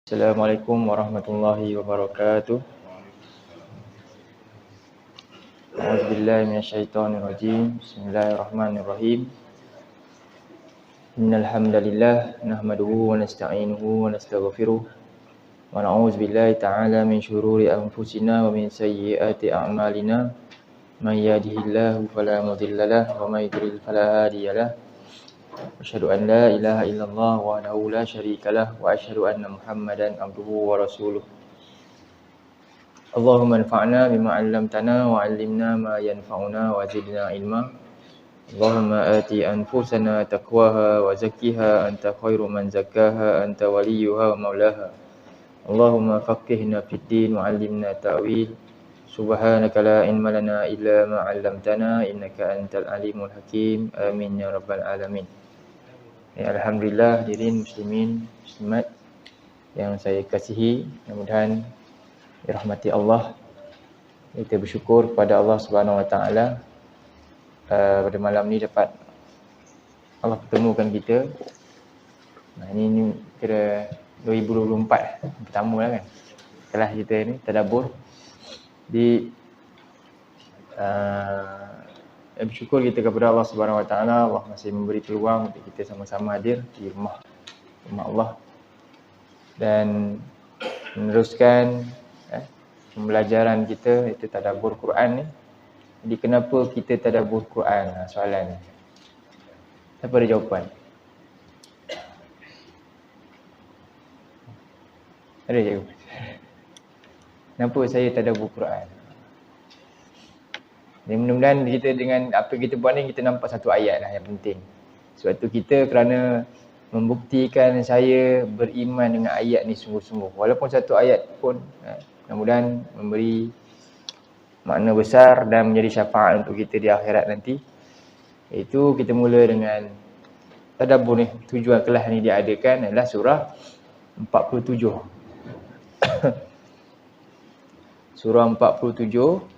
Assalamualaikum warahmatullahi wabarakatuh. A'udzubillahi minasyaitonirrajim. Bismillahirrahmanirrahim. Innal hamdalillah nahmaduhu wa nasta'inuhu wa nastaghfiruh wa na'udzubillahi ta'ala min syururi anfusina wa min sayyiati a'malina. May yahdihillahu fala mudhillalah wa may yudlil fala hadiyalah. Asyhadu an la ilaha illallah wahdahu la syarikalah wa asyhadu anna Muhammadan abduhu wa rasuluh. Allahumma anfa'na bima 'allamtana wa 'allimna ma yanfa'una wa zidna ilma. Allahumma ati anfusana taqwaha wa zakkiha anta khairu man zakkaha anta waliyuha wa maulaha. Allahumma faqihna fid din wa 'allimna ta'wil. Subhanaka la ilma lana illa ma 'allamtana innaka antal alimul hakim. Amin ya rabbal alamin. Ya, alhamdulillah hadirin muslimin muslimat yang saya kasihi, mudah-mudahan dirahmati Allah. Kita bersyukur kepada Allah Subhanahu Wa Taala pada malam ni dapat Allah pertemukan kita. Ini kira 2024 pertama lah kan. Kelas kita ni tadabbur di bersyukur kita kepada Allah Subhanahu Wa Taala. Allah masih memberi peluang untuk kita sama-sama hadir di rumah Allah dan meneruskan pembelajaran kita, itu tadabbur Quran ni. Jadi kenapa kita tadabbur Quran? Soalan ni. Siapa ada jawapan? Ada jawapan? Kenapa saya tadabbur Quran? Dan mudah-mudahan kita dengan apa kita buat ni, kita nampak satu ayat lah yang penting. Sebab tu kita kerana membuktikan saya beriman dengan ayat ni sungguh-sungguh. Walaupun satu ayat pun mudah-mudahan memberi makna besar dan menjadi syafaat untuk kita di akhirat nanti. Itu kita mula dengan tadabbur ni. Tujuan kelas ni diadakan adalah surah 47. Surah 47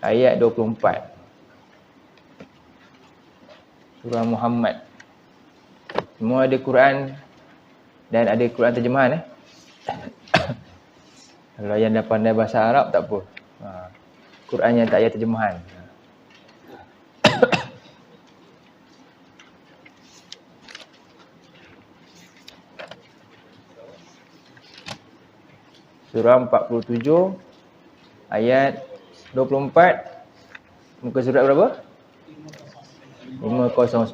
ayat 24. Surah Muhammad. Semua ada Quran dan ada Quran terjemahan Kalau yang dah pandai bahasa Arab tak apa. Quran yang tak ada terjemahan. Surah 47 ayat 24. Muka surat berapa? 509.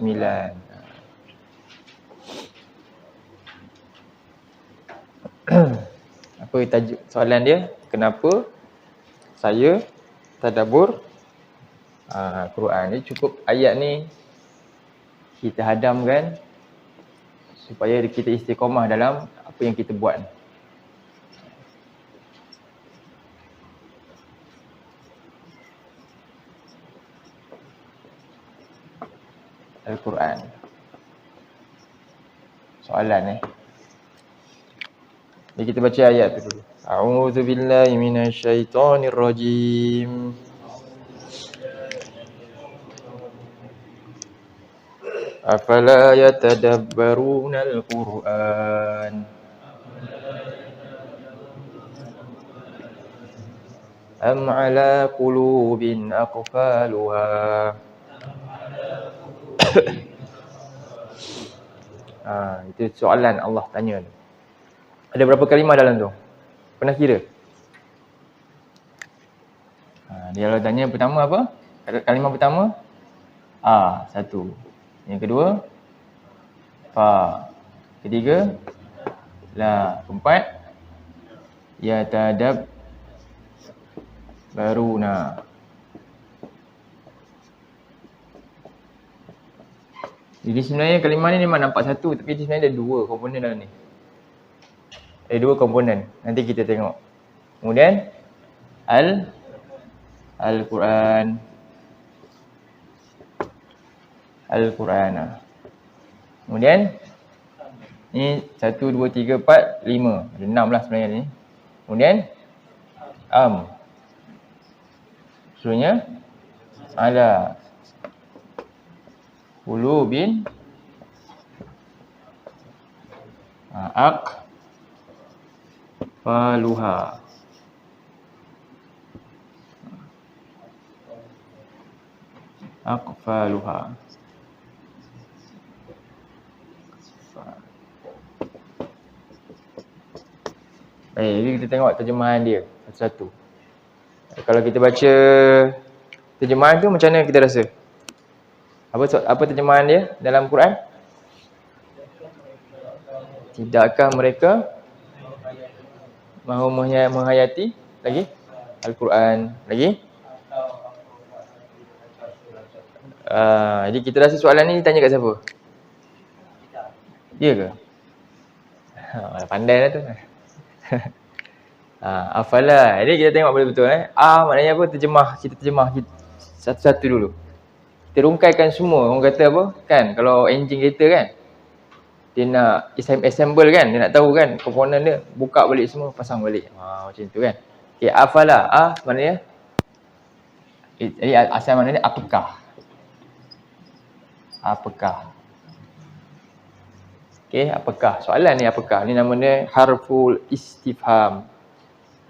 Apa tajuk soalan dia? Kenapa saya tadabbur Quran ni? Cukup ayat ni kita hadamkan supaya kita istiqamah dalam apa yang kita buat. Al-Quran. Soalan Jadi kita baca ayat tu dulu. A'udzu billahi minasyaitonir rajim. Afala yatadabbarunal Qur'an am 'ala qulubin aqfaluha. Itu soalan Allah tanya tu. Ada berapa kalimah dalam tu? Pernah kira? Dia kalau tanya pertama apa? Kalimah pertama satu. Yang kedua fa. Ketiga la. Keempat yatadabbaruna. Jadi sebenarnya kalimah ni memang nampak satu, tapi sebenarnya ada dua komponen dalam ni. Ada dua komponen. Nanti kita tengok. Kemudian Al-Quran. Al-Quran. Kemudian ni 1, 2, 3, 4, 5. Ada 6 lah sebenarnya ni. Kemudian maksudnya ala qulubin Aqfaluha. Aqfaluha. Baik, jadi kita tengok terjemahan dia satu-satu. Kalau kita baca terjemahan tu macam mana kita rasa? Apa terjemahan dia dalam Quran? Tidakkah mereka mahu menghayati lagi Al-Quran lagi? Jadi kita rasa soalan ni tanya kat siapa? Ya ke? Pandai lah tu. Afala. Jadi kita tengok betul-betul maknanya apa? Kita terjemah satu-satu dulu. Kita rungkaikan semua. Orang kata apa? Kan kalau engine kereta kan, dia nak assemble kan, dia nak tahu kan komponen dia, buka balik semua, pasang balik. Macam tu kan. Okey, afala. Maknanya jadi asal maknanya apakah? Apakah? Okey, apakah? Soalan ni apakah? Ni namanya harful istifham.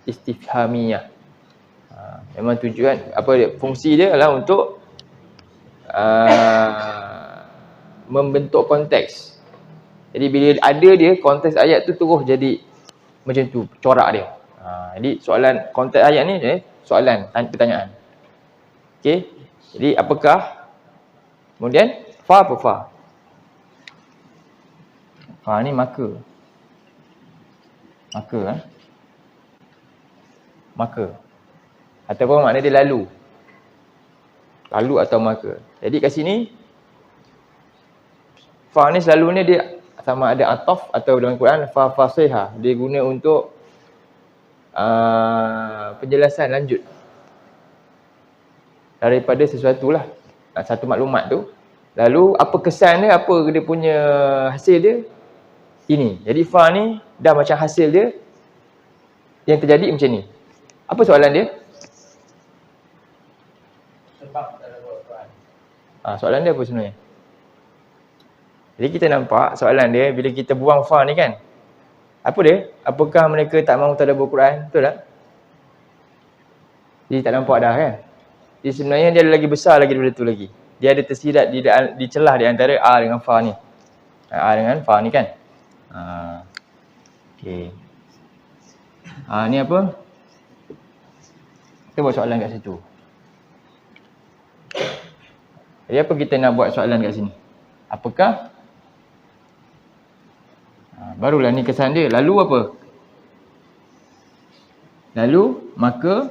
Istifhamiyah. Memang tujuan fungsi dia adalah untuk membentuk konteks. Jadi bila ada dia, konteks ayat tu terus jadi macam tu corak dia. Jadi soalan konteks ayat ni soalan, pertanyaan. Okey. Jadi apakah? Kemudian fa apa fa? Fa ni maka. Maka. Ataupun makna dia lalu. Lalu atau maka. Jadi kat sini fa ni selalunya dia sama ada ataf atau dalam Quran fa fasiha. Dia guna untuk penjelasan lanjut daripada sesuatu lah, satu maklumat tu. Lalu apa kesan dia, apa dia punya hasil dia, ini. Jadi fa ni dah macam hasil dia yang terjadi macam ni. Apa soalan dia? Sebab dalam Quran. Soalan dia apa sebenarnya? Jadi kita nampak soalan dia bila kita buang fa ni kan. Apa dia? Apakah mereka tak mahu tadabbur Quran? Betul tak? Jadi tak nampak dah kan. Jadi sebenarnya dia lagi besar lagi daripada tu lagi. Dia ada tersirat di celah di antara a dengan fa ni. A dengan fa ni kan. Okey. Ni apa? Kita buat soalan kat situ. Jadi apa kita nak buat soalan kat sini? Apakah? Barulah ni kesan dia. Lalu apa? Lalu, maka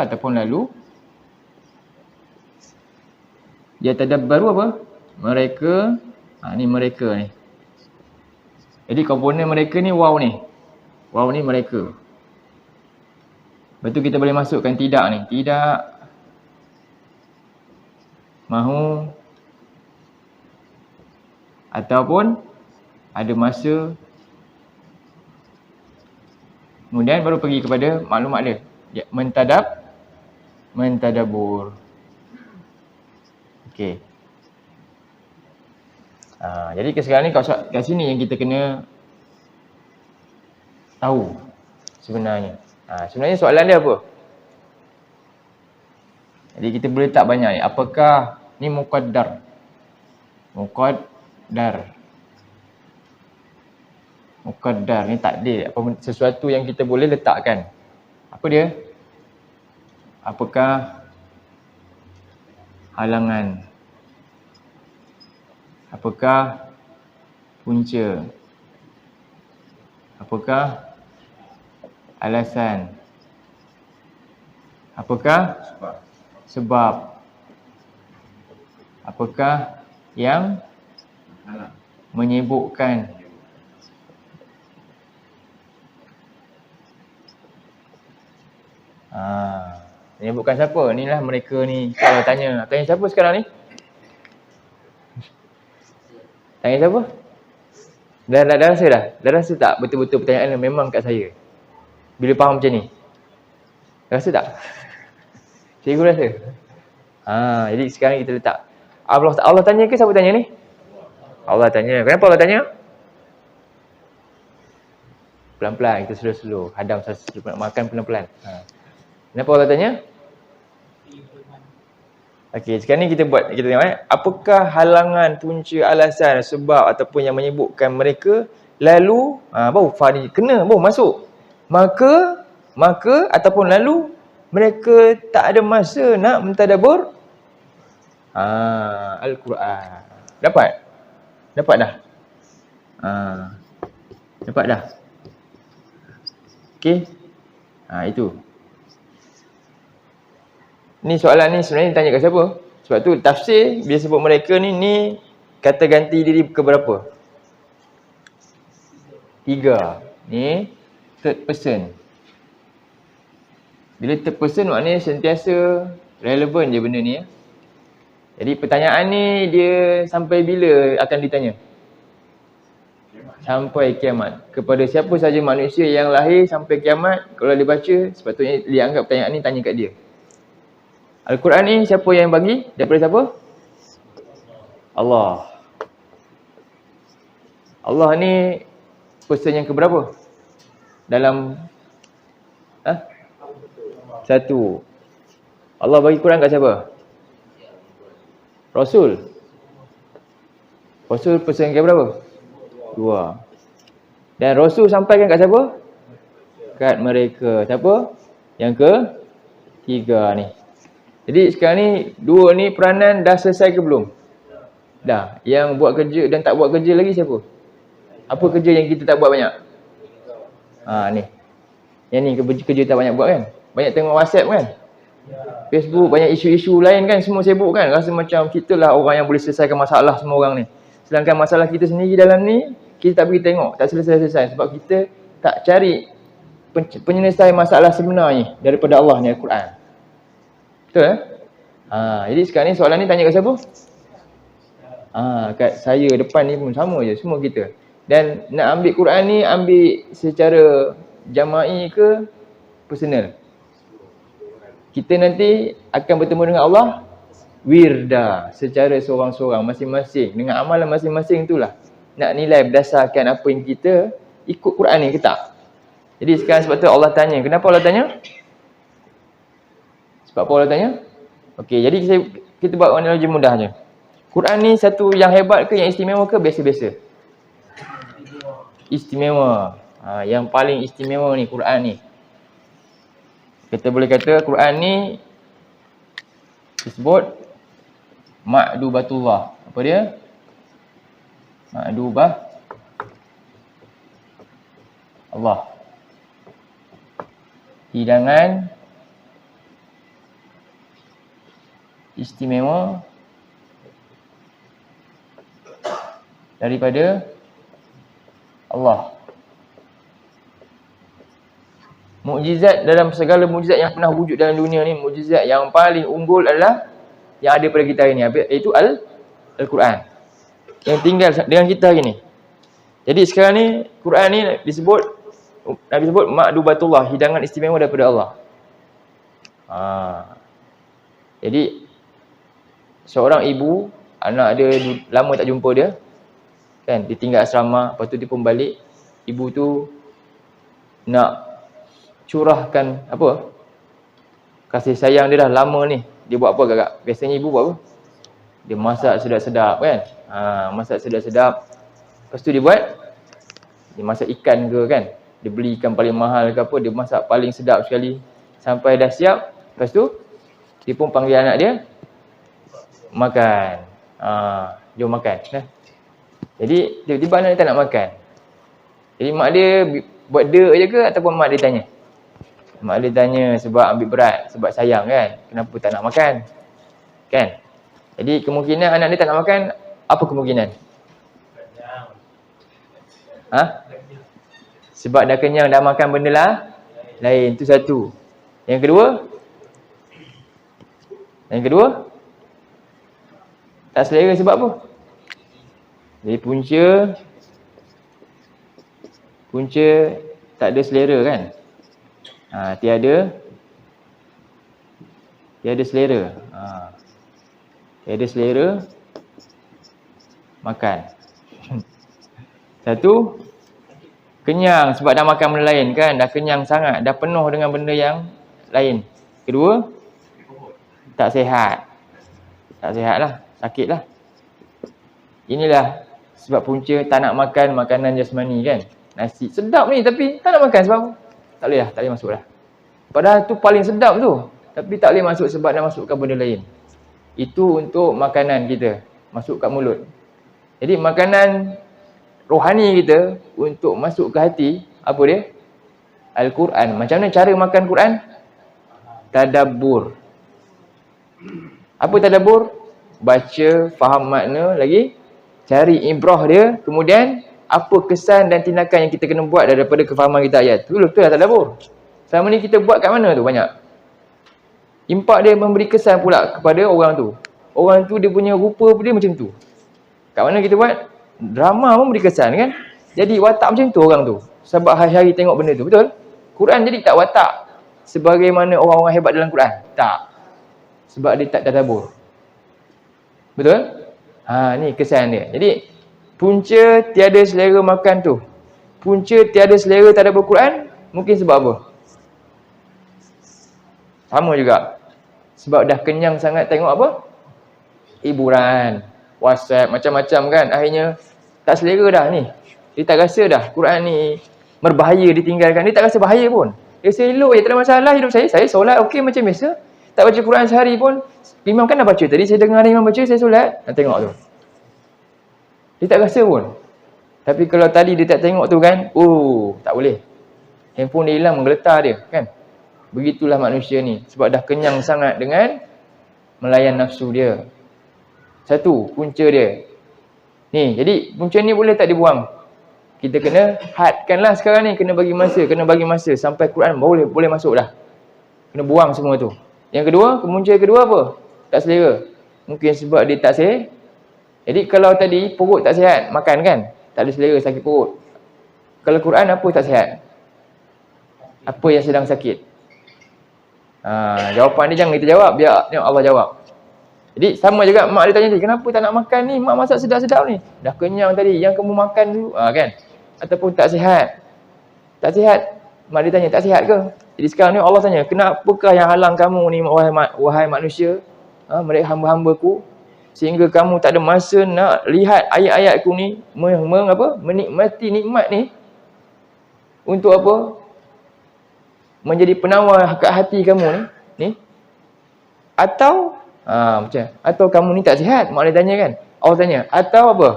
ataupun lalu. Dia tadabbaru apa? Mereka. Ni mereka ni. Jadi komponen mereka ni waw ni. Waw ni mereka. Lepas tu kita boleh masukkan tidak ni. Tidak mahu ataupun ada masa. Kemudian baru pergi kepada maklumat dia. Mentadabbur. Okey. Jadi sekarang ni kat sini yang kita kena tahu sebenarnya. Sebenarnya soalan dia apa? Jadi kita boleh tak banyak ni. Apakah ni muqaddar? Muqaddar ni takdir. Sesuatu yang kita boleh letakkan. Apa dia? Apakah halangan? Apakah punca? Apakah alasan? Apakah sebab? Apakah yang menyebukkan? Menyebutkan siapa? Inilah mereka ni. Kalau tanya siapa sekarang ni? Tanya siapa? Dah rasa dah? Dah rasa tak betul-betul pertanyaan memang kat saya? Bila faham macam ni? Rasa tak? Cikgu rasa? Jadi sekarang kita letak. Allah tanya ke siapa tanya ni? Allah tanya. Kenapa Allah tanya? Pelan-pelan, kita slow-slow. Hadam makan pelan-pelan. Kenapa Allah tanya? Okey, sekarang ni kita tengok apakah halangan, punca, alasan, sebab ataupun yang menyebutkan mereka lalu baru Fahri kena baru masuk. Maka ataupun lalu mereka tak ada masa nak mentadabbur Al-Quran. Dapat dah. Dapat dah. Okey. Itu. Ni soalan ni sebenarnya tanya kat siapa? Sebab tu tafsir bila sebut mereka ni kata ganti diri ke berapa? 3. Ni third person. Bila third person maknanya sentiasa relevan je benda ni ya. Jadi pertanyaan ni dia sampai bila akan ditanya? Sampai kiamat. Kepada siapa saja manusia yang lahir sampai kiamat, kalau dia baca, sepatutnya dia anggap pertanyaan ni tanya kat dia. Al-Quran ni siapa yang bagi? Daripada siapa? Allah. Allah ni person yang keberapa? Dalam satu. Allah bagi Quran kat siapa? Rasul. Rasul person yang keberapa? 2. Dan Rasul sampaikan kat siapa? Kat mereka. Siapa? Yang ke-3 ni. Jadi sekarang ni 2 ni peranan dah selesai ke belum? Dah. Yang buat kerja dan tak buat kerja lagi siapa? Apa kerja yang kita tak buat banyak? Ni. Yang ni kerja tak banyak buat kan? Banyak tengok WhatsApp kan? Facebook, banyak isu-isu lain kan? Semua sibuk kan? Rasa macam kita lah orang yang boleh selesaikan masalah semua orang ni. Sedangkan masalah kita sendiri dalam ni, kita tak pergi tengok. Tak selesai-selesai. Sebab kita tak cari penyelesaian masalah sebenarnya daripada Allah ni Al-Quran. Betul jadi sekarang ni soalan ni tanya kat siapa? Kat saya depan ni pun sama je, semua kita. Dan nak ambil Quran ni, ambil secara jama'i ke personal? Kita nanti akan bertemu dengan Allah wirda, secara seorang-seorang, masing-masing. Dengan amalan masing-masing itulah nak nilai berdasarkan apa yang kita ikut Quran ni ke tak. Jadi sekarang sebab tu Allah tanya. Kenapa Allah tanya? Sebab apa Allah tanya? Okey, jadi kita buat analogi mudah je. Quran ni satu yang hebat ke, yang istimewa ke, biasa-biasa? Istimewa. Yang paling istimewa ni Quran ni. Kita boleh kata Quran ni disebut Ma'dubatullah. Apa dia? Ma'dubah Allah. Hidangan istimewa daripada Allah. Mukjizat dalam segala mukjizat yang pernah wujud dalam dunia ni, mukjizat yang paling unggul adalah yang ada pada kita hari ni, iaitu Al-Quran. Yang tinggal dengan kita hari ni. Jadi sekarang ni Quran ni Nabi sebut Ma'dubatullah, hidangan istimewa daripada Allah. Jadi seorang ibu, anak dia lama tak jumpa dia. Kan, dia tinggal asrama, lepas tu dia pun balik. Ibu tu nak curahkan kasih sayang dia dah lama ni. Dia buat apa kakak? Biasanya ibu buat apa? Dia masak sedap-sedap kan? Masak sedap-sedap. Lepas tu dia masak ikan ke kan? Dia beli ikan paling mahal ke apa, dia masak paling sedap sekali. Sampai dah siap, lepas tu dia pun panggil anak dia makan. Jom makan. Jadi tiba-tiba anak dia tak nak makan. Jadi mak dia buat dek je ke ataupun mak dia tanya? Mak dia tanya sebab ambil berat, sebab sayang kan. Kenapa tak nak makan? Kan? Jadi kemungkinan anak dia tak nak makan, apa kemungkinan? Sebab dah kenyang, dah makan benda lah lain. Itu satu. Yang kedua? Tak selera sebab apa? Jadi punca tak ada selera kan? Tiada selera. Tiada selera makan. Satu, Kenyang sebab dah makan benda lain kan, dah kenyang sangat, dah penuh dengan benda yang lain. Kedua, tak sihat. Tak sihat lah, sakit lah. Inilah sebab punca tak nak makan makanan jasmani kan. Nasi sedap ni tapi tak nak makan sebab tak boleh lah, tak boleh masuk lah. Padahal tu paling sedap tu, tapi tak boleh masuk sebab dah masukkan benda lain. Itu untuk makanan kita, masuk kat mulut. Jadi makanan rohani kita untuk masuk ke hati, apa dia? Al-Quran. Macam mana cara makan Quran? Tadabbur. Apa tadabbur? Baca, faham makna, lagi cari ibrah dia, kemudian apa kesan dan tindakan yang kita kena buat daripada kefahaman kita ayat. Tu lah tadabbur. Selama ni kita buat kat mana tu banyak? Impak dia memberi kesan pula kepada orang tu. Orang tu dia punya rupa dia macam tu. Kat mana kita buat? Drama pun beri kesan kan? Jadi watak macam tu orang tu. Sebab hari-hari tengok benda tu, betul? Quran jadi tak watak sebagaimana orang-orang hebat dalam Quran. Tak. Sebab dia tak tadabbur. Betul? Ni kesan dia. Jadi punca tiada selera makan tu. Punca tiada selera tadabbur Quran mungkin sebab apa? Sama juga. Sebab dah kenyang sangat tengok apa? Hiburan, WhatsApp, macam-macam kan. Akhirnya tak selera dah ni. Dia tak rasa dah Quran ni berbahaya ditinggalkan. Dia tak rasa bahaya pun. Dia rasa elok je, tak ada masalah hidup saya. Saya solat okey macam biasa. Tak baca Quran sehari pun. Imam kan dah baca. Tadi saya dengar imam baca, saya solat. Dan tengok tu. Dia tak rasa pun. Tapi kalau tadi dia tak tengok tu kan, tak boleh. Handphone dia hilang, menggeletar dia kan. Begitulah manusia ni. Sebab dah kenyang sangat dengan melayan nafsu dia. Satu, punca dia. Ni, jadi punca ni boleh tak dibuang? Kita kena hadkanlah sekarang ni. Kena bagi masa. Sampai Quran boleh masuk dah. Kena buang semua tu. Yang kedua, punca kedua apa? Tak selera. Mungkin sebab dia tak sihat. Jadi kalau tadi perut tak sihat, makan kan? Tak ada selera, sakit perut. Kalau Quran apa tak sihat? Apa yang sedang sakit? Jawapan dia jangan kita jawab, biar Allah jawab. Jadi sama juga mak dia tanya tadi, kenapa tak nak makan ni? Mak masak sedap-sedap ni. Dah kenyang tadi, yang kamu makan dulu. Kan? Ataupun tak sihat. Tak sihat. Mak dia tanya, tak sihat ke? Jadi sekarang ni Allah tanya, kenapakah yang halang kamu ni wahai manusia? Mereka hamba-hambaku. Sehingga kamu tak ada masa nak lihat ayat-ayatku ni. Menikmati nikmat ni. Untuk apa? Menjadi penawar kat hati kamu ni. Atau macam atau kamu ni tak sihat, mak dia tanya kan. Allah tanya, atau apa?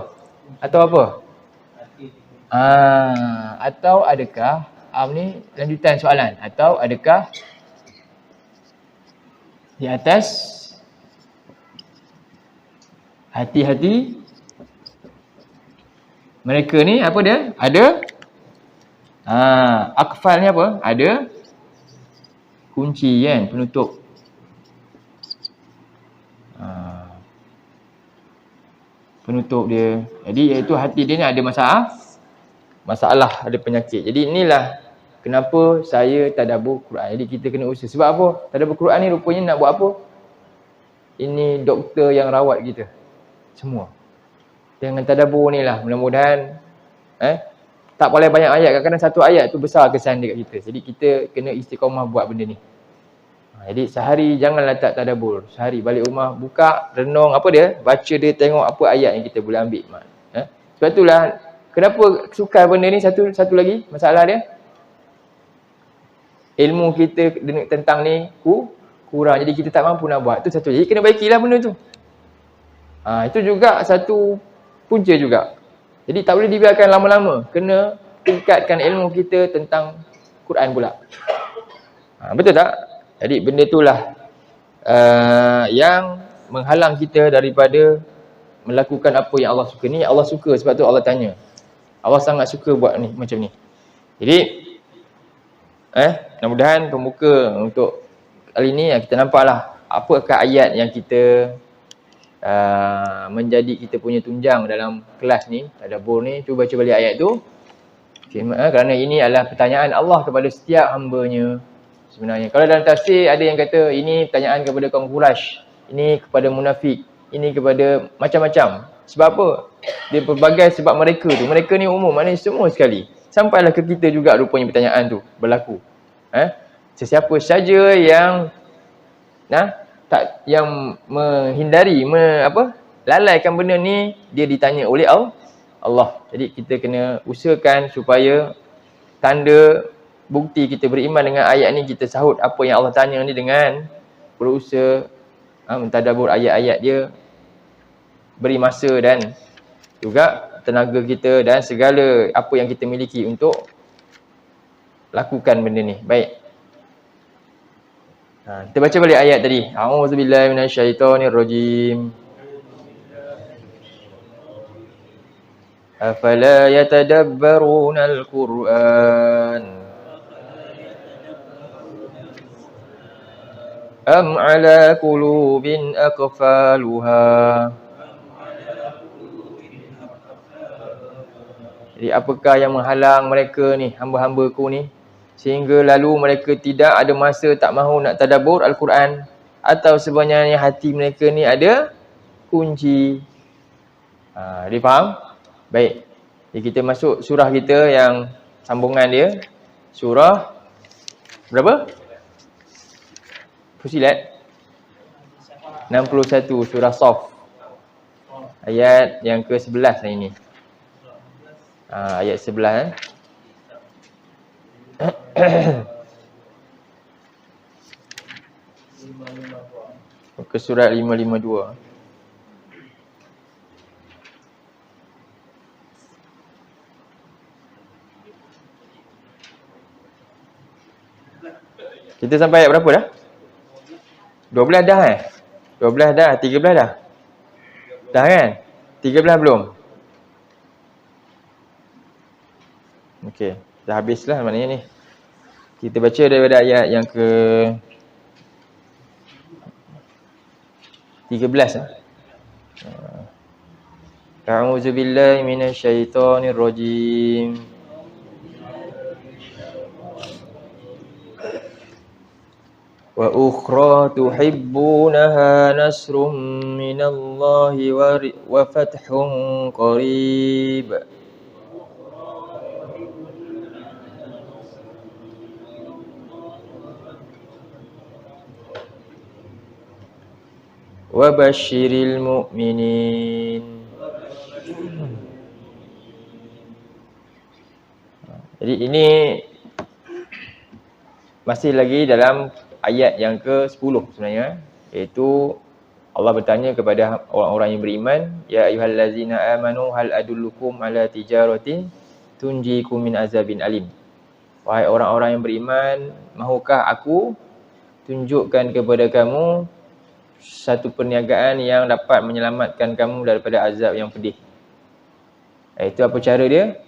Atau adakah ni lanjutan soalan. Atau adakah di atas hati-hati mereka ni apa dia? Ada akfal ni apa? Ada kunci kan, penutup. Penutup dia. Jadi iaitu hati dia ni ada masalah, ada penyakit. Jadi inilah kenapa saya tadabbur Quran. Jadi kita kena usaha. Sebab apa? Tadabbur Quran ni rupanya nak buat apa? Ini doktor yang rawat kita. Semua. Dengan tadabbur ni lah. Mudah-mudahan tak boleh banyak ayat. Kadang-kadang satu ayat tu besar kesan dia kat kita. Jadi kita kena istiqamah buat benda ni. Jadi sehari janganlah tak tadabbur. Sehari balik rumah, buka, renung, apa dia? Baca dia, tengok apa ayat yang kita boleh ambil. Sebab itulah, kenapa suka benda ni satu lagi masalah dia? Ilmu kita tentang ni kurang. Jadi kita tak mampu nak buat. Itu satu. Jadi kena baikilah benda tu. Itu juga satu punca juga. Jadi tak boleh dibiarkan lama-lama. Kena tingkatkan ilmu kita tentang Quran pula. Betul tak? Jadi benda itulah yang menghalang kita daripada melakukan apa yang Allah suka. Ni Allah suka, sebab tu Allah tanya. Allah sangat suka buat ni macam ni. Jadi mudah-mudahan pembuka untuk kali ni kita nampaklah apakah ayat yang kita menjadi kita punya tunjang dalam kelas ni, tadabbur ni. Cuba baca balik ayat tu. Kerana ini adalah pertanyaan Allah kepada setiap hamba-Nya. Sebenarnya kalau dalam tafsir ada yang kata ini pertanyaan kepada kaum Quraisy, ini kepada munafik, ini kepada macam-macam. Sebab apa? Dia pelbagai sebab mereka tu. Mereka ni umum, maknanya semua sekali. Sampailah ke kita juga rupanya pertanyaan tu berlaku. Sesiapa saja yang yang menghindari lalaikan benda ni, dia ditanya oleh Allah. Jadi kita kena usahakan supaya tanda bukti kita beriman dengan ayat ni, kita sahut apa yang Allah tanya ni dengan berusaha mentadabbur ayat-ayat dia, beri masa dan juga tenaga kita dan segala apa yang kita miliki untuk lakukan benda ni. Baik. Kita baca balik ayat tadi. A'udzubillahi minasyaitonirrajim. Afala yatadabbarunal Qur'an am ala qulubin aqfaluha. Jadi apakah yang menghalang mereka ni, hamba-hambaku ni, sehingga lalu mereka tidak ada masa, tak mahu nak tadabbur Al-Quran, atau sebenarnya hati mereka ni ada kunci. Dia faham? Baik. Jadi kita masuk surah kita yang sambungan dia. Surah berapa? Fusilat 61, surah Shaf. Ayat yang ke-11 hari ni. Ayat 11 ke surat 552. Kita sampai ayat berapa dah? 12 dah 12 dah, 13 dah. Dah kan? 13 belum? Okey, dah habislah maknanya ni. Kita baca daripada ayat yang ke 13. A'udzubillahi minasyaitonirrajim. Wa ukhra tuhibbunaha nasrum minallahi wa fathun qarib. Wa basyiril mu'minin. Jadi ini masih lagi dalam ayat yang ke-10 sebenarnya, iaitu Allah bertanya kepada orang-orang yang beriman, ya ayyuhallazina amanu hal adullukum ala tijaratin tunjikum min azabin alim. Wahai orang-orang yang beriman, mahukah aku tunjukkan kepada kamu satu perniagaan yang dapat menyelamatkan kamu daripada azab yang pedih. Itu apa cara dia?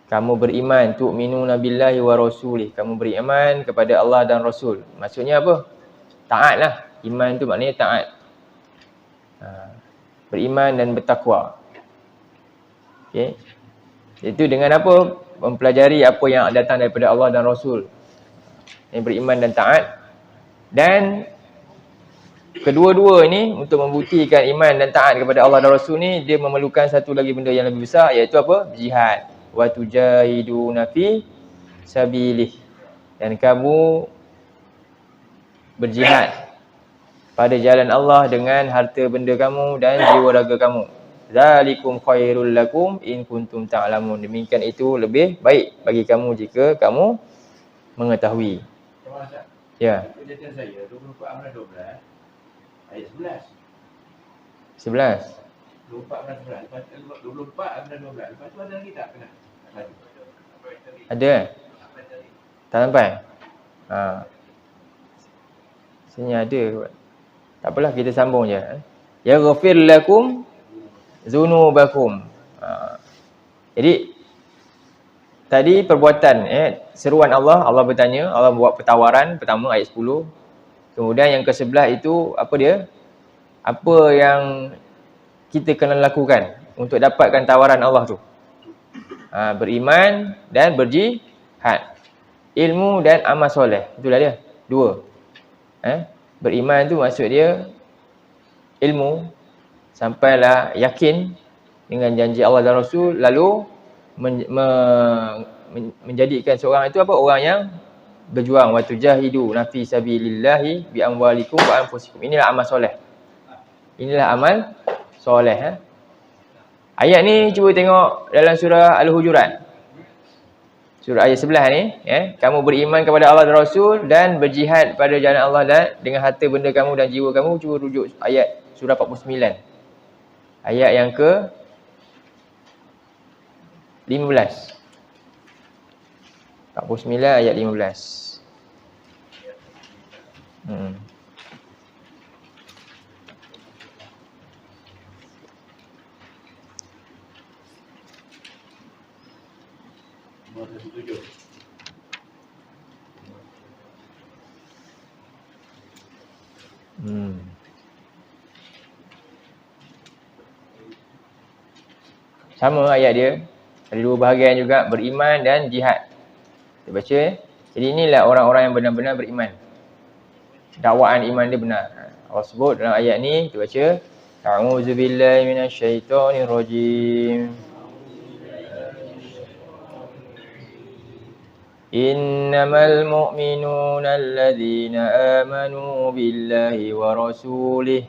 Kamu beriman, tu'minuna billahi wa rasulih. Kamu beriman kepada Allah dan Rasul. Maksudnya apa? Taat lah. Iman tu maknanya taat. Beriman dan bertakwa. Okay. Itu dengan apa? Mempelajari apa yang datang daripada Allah dan Rasul. Yang beriman dan taat. Dan kedua-dua ini untuk membuktikan iman dan taat kepada Allah dan Rasul ni, dia memerlukan satu lagi benda yang lebih besar, iaitu apa? Jihad. Wa tujahiduna fi sabilih. Dan kamu berjihad pada jalan Allah dengan harta benda kamu dan jiwa raga kamu. Zalikum khairul lakum in kuntum ta'lamun. Demikian itu lebih baik bagi kamu jika kamu mengetahui. Ya. Kejadian saya 24 Amran 12 ayat 11. 11. 24 Amran 11. 24 Amran 12. Lepas tu ada lagi tak kena? Ada? Tak sampai? Sini ada kot. Tak apalah, kita sambung je. Yaghfir lakum zunubakum. Jadi tadi perbuatan, seruan Allah bertanya, Allah buat pertawaran pertama ayat 10. Kemudian yang ke-11 itu apa dia? Apa yang kita kena lakukan untuk dapatkan tawaran Allah tu? Beriman dan berjihad. Ilmu dan amal soleh. Itulah dia. Dua. Beriman tu maksud dia ilmu, sampailah yakin dengan janji Allah dan Rasul, lalu menjadikan seorang itu apa? Orang yang berjuang. Wa tujahidu nafi sabilillahi bi amwalikum wa anfusikum. Inilah amal soleh. Inilah amal soleh. Ayat ni cuba tengok dalam surah Al-Hujurat. Surah ayat 11 ni, kamu beriman kepada Allah dan Rasul dan berjihad pada jalan Allah dan dengan harta benda kamu dan jiwa kamu. Cuba rujuk ayat surah 49. Ayat yang ke 15. 49 ayat 15. Sama ayat dia. Ada dua bahagian juga, beriman dan jihad. Kita baca. Jadi inilah orang-orang yang benar-benar beriman. Dakwaan iman dia benar. Allah sebut dalam ayat ni, kita baca. A'udzubillahi minasyaitonirrajim. Innamal mu'minuna alladhina amanu billahi wa rasulih.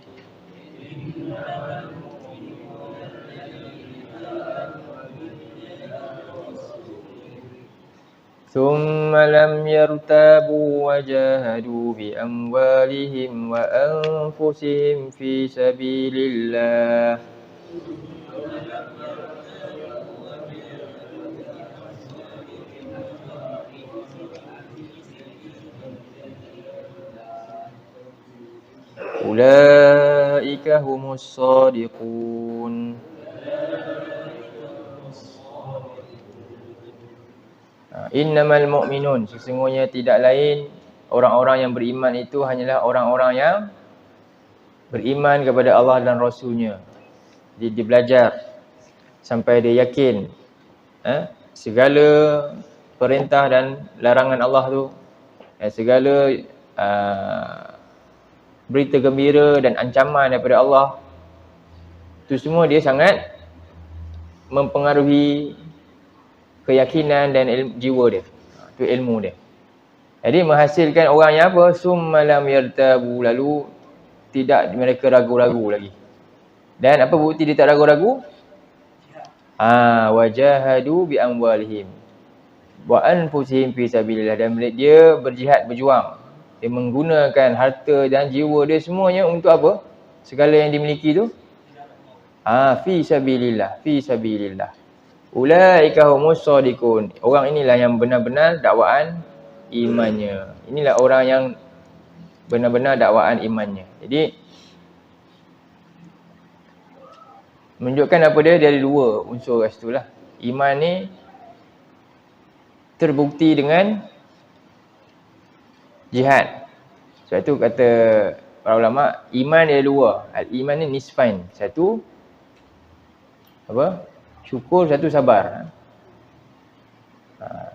ثم لم يرتابوا وجاهدوا بأموالهم وأنفسهم في سبيل الله أولئك هم الصادقون. Innamal mu'minun, sesungguhnya tidak lain orang-orang yang beriman itu hanyalah orang-orang yang beriman kepada Allah dan Rasulnya. Dia belajar sampai dia yakin segala perintah dan larangan Allah tu, segala berita gembira dan ancaman daripada Allah, itu semua dia sangat mempengaruhi keyakinan dan jiwa dia. Itu ilmu dia. Jadi menghasilkan orang yang apa? Summalam yartabu, lalu tidak mereka ragu-ragu lagi. Dan apa bukti dia tak ragu-ragu? Wajahadu bi amwalihim wa anfusihim fi sabilillah, dan dia berjihad, berjuang. Dia menggunakan harta dan jiwa dia semuanya untuk apa? Segala yang dimiliki tu fi sabilillah, fi sabilillah. Ulaika humus shadiqun. Orang inilah yang benar-benar dakwaan imannya. Inilah orang yang benar-benar dakwaan imannya. Jadi menunjukkan apa dia dari dua unsur kat situlah. Iman ni terbukti dengan jihad. Sebab tu kata para ulama, iman dia dua. Al-iman ni nisfain. Satu apa? Syukur, satu sabar.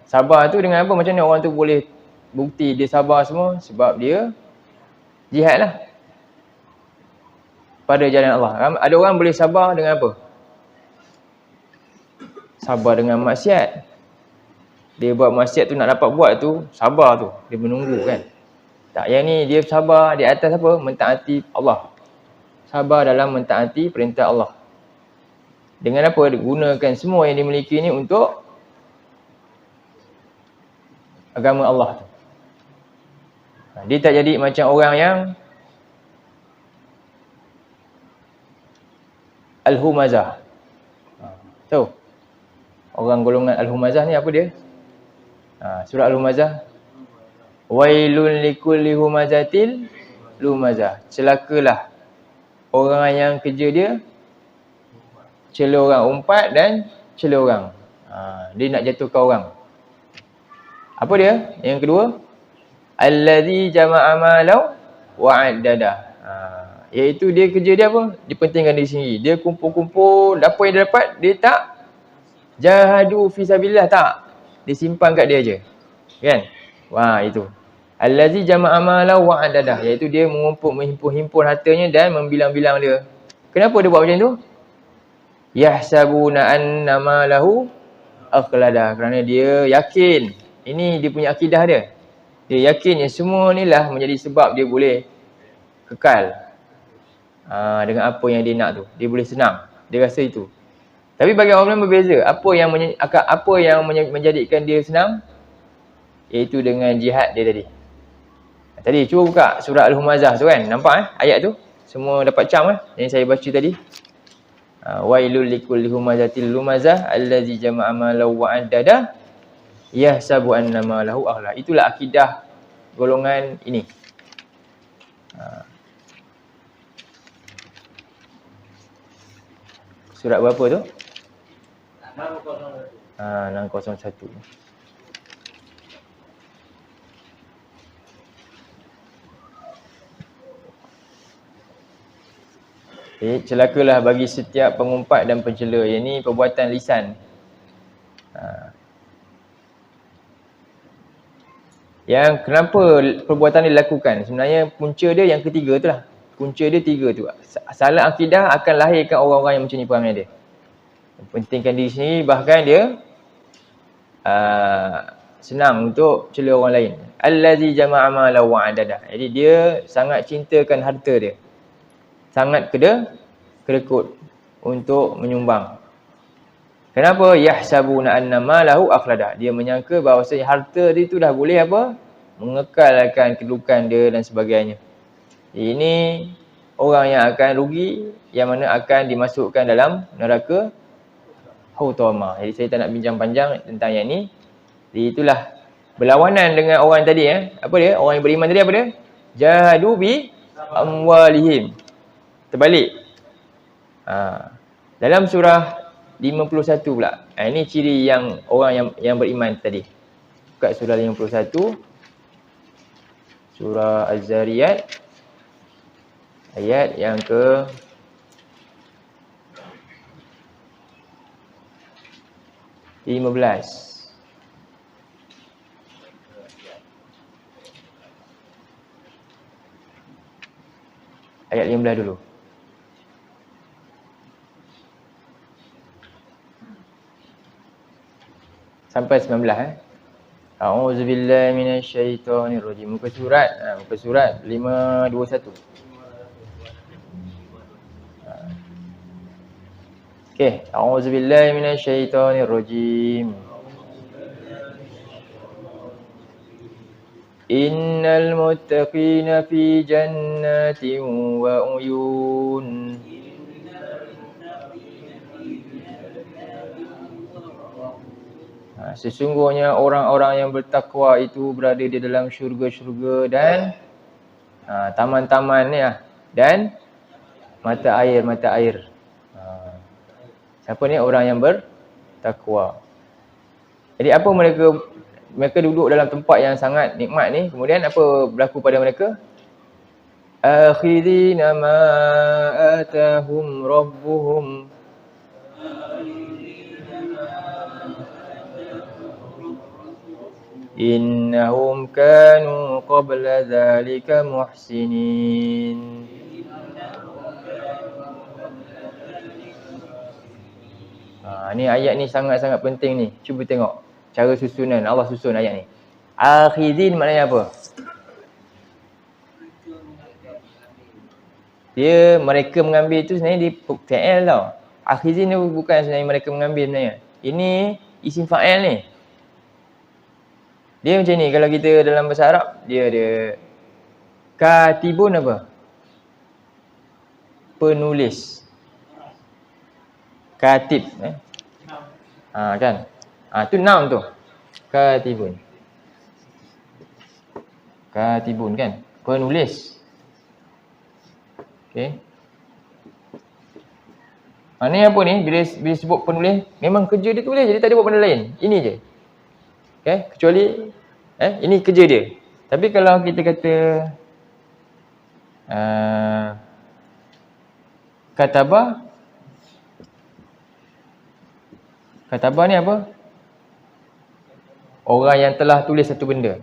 Sabar tu dengan apa? Macam mana orang tu boleh bukti dia sabar semua? Sebab dia jihad lah pada jalan Allah. Ada orang boleh sabar dengan apa? Sabar dengan maksiat. Dia buat maksiat tu, nak dapat buat tu, sabar tu. Dia menunggu kan. Tak, yang ni dia sabar di atas apa? Mentaati Allah. Sabar dalam mentaati perintah Allah. Dengan apa? Dia gunakan semua yang dimiliki ni untuk agama Allah tu. Dia tak jadi macam orang yang Al-Humazah. Tahu? Orang golongan Al-Humazah ni apa dia? Surah Al-Humazah. Wailun likulli humazatil lumazah. Celakalah orang yang kerja dia cela orang, umpat dan cela orang. Dia nak jatuhkan orang. Apa dia? Yang kedua, allazi jama'a malau wa 'addadah. Iaitu dia kerja dia apa? Dia pentingkan diri sendiri. Dia kumpul-kumpul, apa yang dia dapat, dia tak jahadu fi sabilillah, tak. Dia simpan kat dia je. Kan? Wah, itu. Allazi jama'a malau wa 'addadah. Iaitu dia menghimpun hartanya dan membilang-bilang dia. Kenapa dia buat macam tu? Yahsabuna annama lahu akhlada, kerana dia yakin. Ini dia punya akidah dia. Dia yakin yang semua ni lah menjadi sebab dia boleh kekal dengan apa yang dia nak tu. Dia boleh senang. Dia rasa itu. Tapi bagi orang lain berbeza. Apa yang menjadikan dia senang? Iaitu dengan jihad dia tadi. Tadi cuba buka surah Al-Humazah tu kan. Nampak ayat tu? Semua dapat cam yang saya baca tadi. Wailul likulli humazatil lumazah allazi jama'a malan wa addada yahsabu annama lahu akhla. Itulah akidah golongan ini. Surat berapa tu? 601. Celakalah bagi setiap pengumpat dan pencela. Yang ni perbuatan lisan. Yang kenapa perbuatan ni dilakukan? Sebenarnya punca dia yang ketiga tu lah. Punca dia 3 tu. Salah akidah akan lahirkan orang-orang yang macam ni perangai dia. Pentingkan diri sendiri, bahkan dia senang untuk cela orang lain. Allazi jama'a malan wa adada. Jadi dia sangat cintakan harta dia. Sangat kedekut untuk menyumbang. Kenapa? Yahsabuna annama lahu akhlada. Dia menyangka bahawasanya harta dia tu dah boleh apa? Mengekalkan kedudukan dia dan sebagainya. Ini orang yang akan rugi, yang mana akan dimasukkan dalam neraka Hutama. Jadi saya tak nak bincang panjang tentang yang ni. Jadi itulah berlawanan dengan orang tadi. Apa dia? Orang yang beriman tadi apa dia? Jahadu bi amwalihim. Terbalik. Dalam surah 51 pula. Ini ciri yang orang yang beriman tadi. Buka surah 51. Surah Az-Zariyat. Ayat yang ke 15. Ayat 15 dulu. Sampai 19 A'udzubillahi minasyaitonirrajim. Muka surat 521. Okey, a'udzubillahi minasyaitonirrajim. Innal muttaqina fi jannatin wa uyun. Sesungguhnya orang-orang yang bertakwa itu berada di dalam syurga-syurga dan taman-taman ni dan mata air. Siapa ni? Orang yang bertakwa. Jadi apa mereka duduk dalam tempat yang sangat nikmat ni, kemudian apa berlaku pada mereka? Akhidina ma atahum rabbuhum. Innahum kanu qabla dhalika muhsinin. Ni ayat ni sangat-sangat penting ni. Cuba tengok cara susunan. Allah susun ayat ni. Akhidin maknanya apa? Mereka mengambil tu sebenarnya di fi'il tau. Akhidin tu bukan sebenarnya mereka mengambil sebenarnya. Ini isim fa'il ni. Dia macam ni, kalau kita dalam bahasa Arab, dia ada katibun apa? Penulis. Katib. Kan? Tu noun tu. Katibun. Katibun kan? Penulis. Okay. Ni apa ni? Bila sebut penulis, memang kerja dia tulis, jadi tak ada buat benda lain. Ini je. Okay? Kecuali ini kerja dia. Tapi kalau kita kata Katabah ni apa? Orang yang telah tulis satu benda.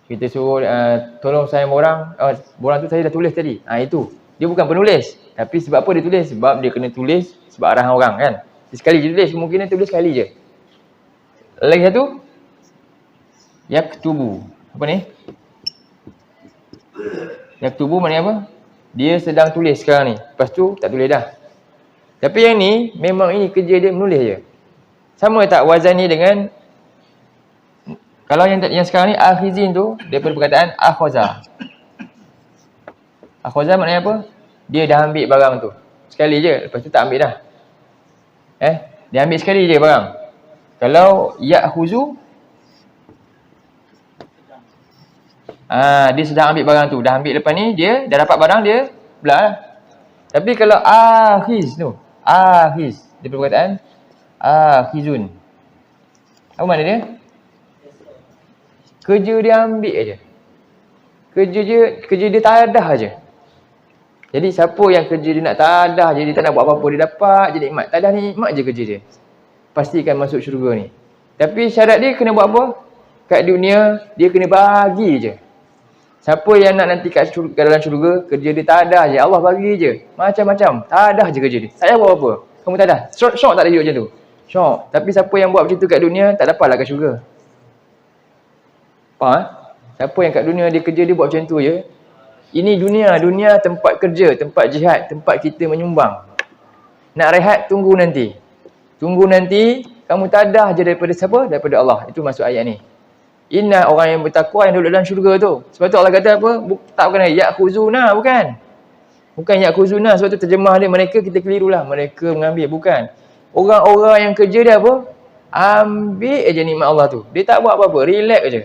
Kita suruh tolong saya borang tu saya dah tulis tadi. Itu. Dia bukan penulis. Tapi sebab apa dia tulis? Sebab dia kena tulis sebab arahan orang kan. Sekali je tulis, kemungkinan tulis sekali je. Lagi satu yaktubu. Apa ni? Yaktubu maknanya apa? Dia sedang tulis sekarang ni. Lepas tu tak tulis dah. Tapi yang ni memang ini kerja dia menulis je. Sama tak wazan ni dengan kalau yang sekarang ni akhizin tu daripada perkataan akhaza. Akhaza maknanya apa? Dia dah ambil barang tu. Sekali je, lepas tu tak ambil dah. Dia ambil sekali je barang. Kalau ya'khuzu dia sedang ambil barang tu. Dah ambil lepas ni, dia dah dapat barang, dia belah lah. Tapi kalau akhiz tu, akhiz, dia perkataan akhizun. Apa makna dia? Kerja dia ambil je. Kerja dia tadah je. Jadi siapa yang kerja dia nak tadah je, dia tak nak buat apa-apa, dia dapat je nikmat. Tadah ni nikmat je kerja dia. Pastikan masuk syurga ni. Tapi syarat dia kena buat apa? Kat dunia, dia kena bagi je. Siapa yang nak nanti kat dalam syurga, kerja dia tadah je. Allah bagi je. Macam-macam. Tadah je kerja dia. Tak payah buat apa. Kamu tadah. Syok tak ada hidup macam tu. Syok. Tapi siapa yang buat macam tu kat dunia, tak dapatlah kat syurga. Faham? Siapa yang kat dunia dia kerja dia buat macam tu je. Ini dunia tempat kerja, tempat jihad, tempat kita menyumbang. Nak rehat, tunggu nanti. Tunggu nanti, kamu tadah je daripada siapa? Daripada Allah. Itu masuk ayat ni. Inna orang yang bertakwa yang duduk dalam syurga tu. Sebab tu Allah kata apa? Tak bukan ya'khuzuna, bukan. Bukan ya'khuzuna, sebab tu terjemah dia mereka, kita kelirulah. Mereka mengambil, bukan. Orang-orang yang kerja dia apa? Ambil je nikmat Allah tu. Dia tak buat apa-apa, relax je.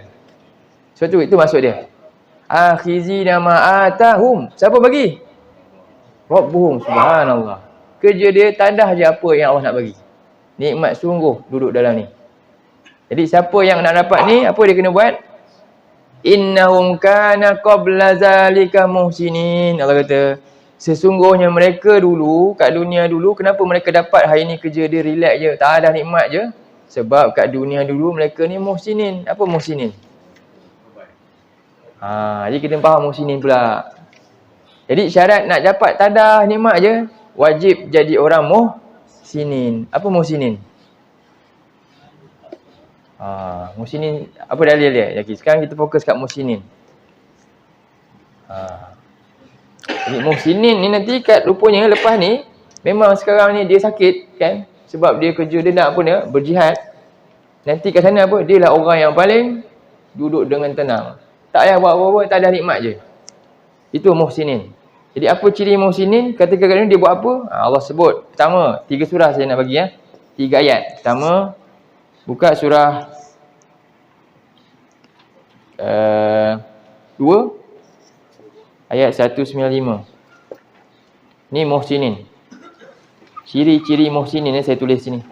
Sebab tu, itu maksud dia. Akhizina ma'atahum. Siapa bagi? Rabbuhum, subhanallah. Kerja dia tadah je apa yang Allah nak bagi. Nikmat sungguh duduk dalam ni. Jadi siapa yang nak dapat ni, apa dia kena buat? Innahum kana qabla zalika muhsinin. Allah kata, sesungguhnya mereka dulu, kat dunia dulu, kenapa mereka dapat hari ni kerja dia relax je, tak ada nikmat je? Sebab kat dunia dulu mereka ni muhsinin. Apa muhsinin? Jadi kita faham muhsinin pula. Jadi syarat nak dapat tadah nikmat je, wajib jadi orang muhsinin. Apa muhsinin? Muhsinin, apa dalil dia? Jadi sekarang kita fokus kat muhsinin. Jadi muhsinin ni nanti kat rupanya lepas ni, memang sekarang ni dia sakit kan? Sebab dia kerja dia nak apa dia? Berjihad. Nanti kat sana apa? Dia lah orang yang paling duduk dengan tenang. Tak payah buat apa-apa, tak ada nikmat je. Itu muhsinin. Jadi apa ciri muhsinin? Ketika kat ni dia buat apa? Allah sebut. Pertama, 3 surah saya nak bagi 3 ayat. Pertama, buka surah 2 ayat 195. Ni muhsinin. Ciri-ciri muhsinin ni saya tulis sini.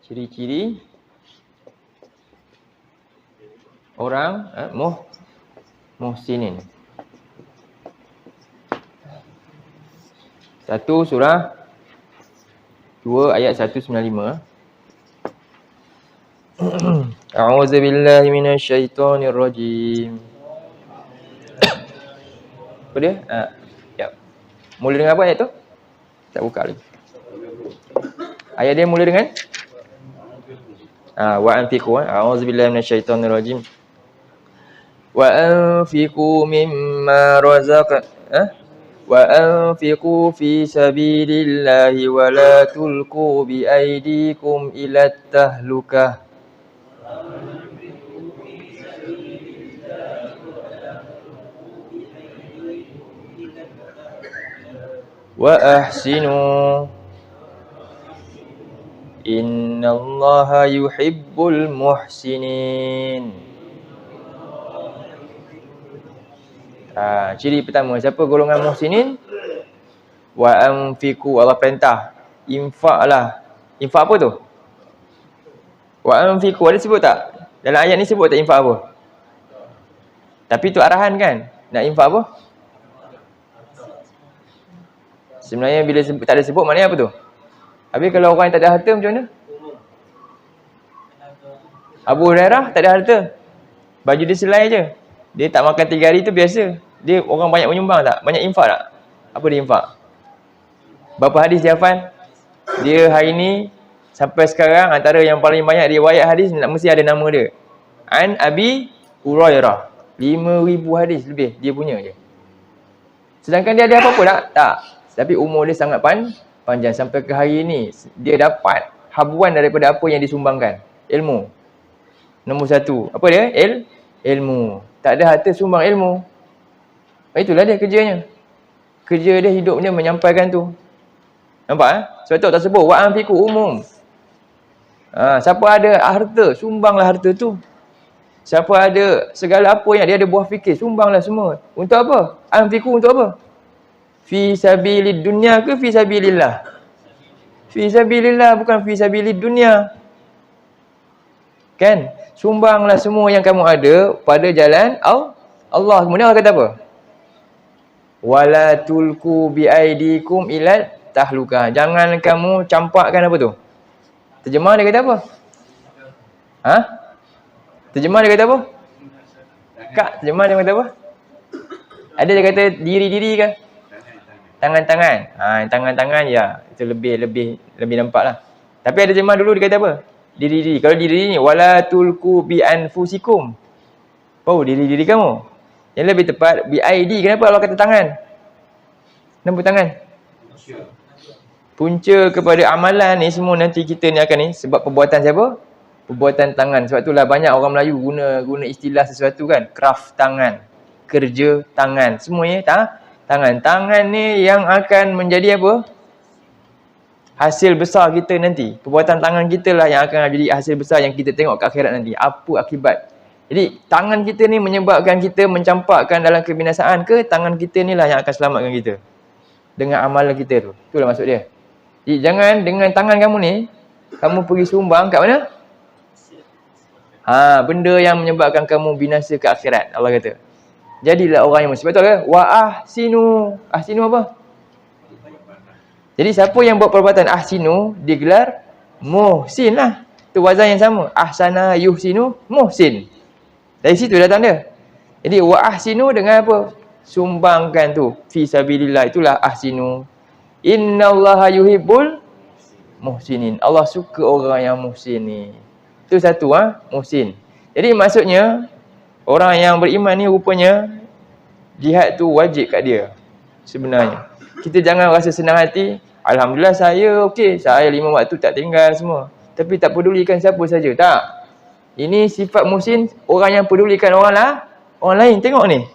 Ciri-ciri orang muhsinin. 1 surah 2 ayat 195. A'udzubillahi minasyaitonir rajim. Apa dia? Ya. Mula dengan apa ayat tu? Tak buka lagi. Ayat dia mula dengan wa anfiqu. A'udzubillahi minasyaitonir rajim. Wa anfiqu mimma wa anfiqu fi sabilillahi wa la tulqu bi aydikum ila tahlukah. Wa ahsinu innallaha yuhibbul muhsinin. Ciri pertama, siapa golongan muhsinin? Wa anfiqu, Allah perintah, infaklah. Infak apa tu? Wa anfiqu, ada sebut tak? Dalam ayat ni sebut tak infak apa? Tapi tu arahan kan? Nak infak apa? Sebenarnya bila tak ada sebut, maknanya apa tu? Habis kalau orang yang tak ada harta macam mana? Abu Hurairah tak ada harta. Baju dia selai je. Dia tak makan 3 hari tu biasa. Dia orang banyak menyumbang tak? Banyak infak tak? Apa dia infak? Berapa hadis dia hafal? Dia hari ni sampai sekarang antara yang paling banyak riwayat hadis mesti ada nama dia. An Abi Hurairah. 5,000 hadis lebih dia punya je. Sedangkan dia ada apa-apa tak? Tak. Tapi umur dia sangat panjang. Sampai ke hari ni dia dapat habuan daripada apa yang disumbangkan. Ilmu. Nombor 1. Apa dia? Ilmu. Tak ada harta sumbang ilmu. Itulah dia kerjanya. Kerja dia hidupnya menyampaikan tu. Nampak? Sebab tu tak sebut wa'an fiku umum. Siapa ada harta, sumbanglah harta tu. Siapa ada segala apa yang dia ada buah fikir, sumbanglah semua. Untuk apa? Anfiku untuk apa? Fi sabilid dunya ke fi sabilillah? Fi sabilillah, bukan fi sabilid dunya. Kan? Sumbanglah semua yang kamu ada pada jalan Allah. Kemudian Allah kata apa? Wala tulku biaidikum ilal tahluka. Jangan kamu campakkan apa tu? Terjemah dia kata apa? Terjemah dia kata apa? Kak, terjemah dia kata apa? Ada dia kata diri-diri ke? Tangan-tangan. Tangan-tangan ya, itu lebih nampak lah. Tapi ada terjemah dulu dia kata apa? Diri-diri. Kalau diri ni wala tulku bi anfusikum. Oh, diri-diri kamu. Yang lebih tepat bi aidi. Kenapa Allah kata tangan? Kenapa tangan? Punca kepada amalan ni semua nanti kita ni akan ni sebab perbuatan siapa? Perbuatan tangan. Sebab itulah banyak orang Melayu guna istilah sesuatu kan. Craft tangan. Kerja tangan. Semuanya tangan. Tangan ni yang akan menjadi apa? Hasil besar kita nanti. Perbuatan tangan kita lah yang akan jadi hasil besar yang kita tengok ke akhirat nanti. Apa akibat? Jadi tangan kita ni menyebabkan kita mencampakkan dalam kebinasaan ke tangan kita ni lah yang akan selamatkan kita. Dengan amalan kita tu. Itulah maksud dia. Jadi jangan dengan tangan kamu ni, kamu pergi sumbang kat mana? Benda yang menyebabkan kamu binasa ke akhirat. Allah kata. Jadilah orang yang muhsin. Betul ke? Wa ahsinu. Ahsinu apa? Jadi siapa yang buat perbuatan ahsinu, digelar muhsin lah. Itu wazan yang sama. Ahsana yuhsinu muhsin. Dari situ datang dia. Jadi wa ahsinu dengan apa? Sumbangkan tu. Fi sabilillah. Itulah ahsinu. Innallaha yuhibbul muhsinin. Allah suka orang yang muhsin ni. Itu satu muhsin. Jadi maksudnya orang yang beriman ni rupanya jihad tu wajib kat dia. Sebenarnya. Kita jangan rasa senang hati. Alhamdulillah saya okey. Saya 5 waktu tak tinggal semua. Tapi tak pedulikan siapa saja. Tak. Ini sifat muhsin orang yang pedulikan orang lain. Tengok ni.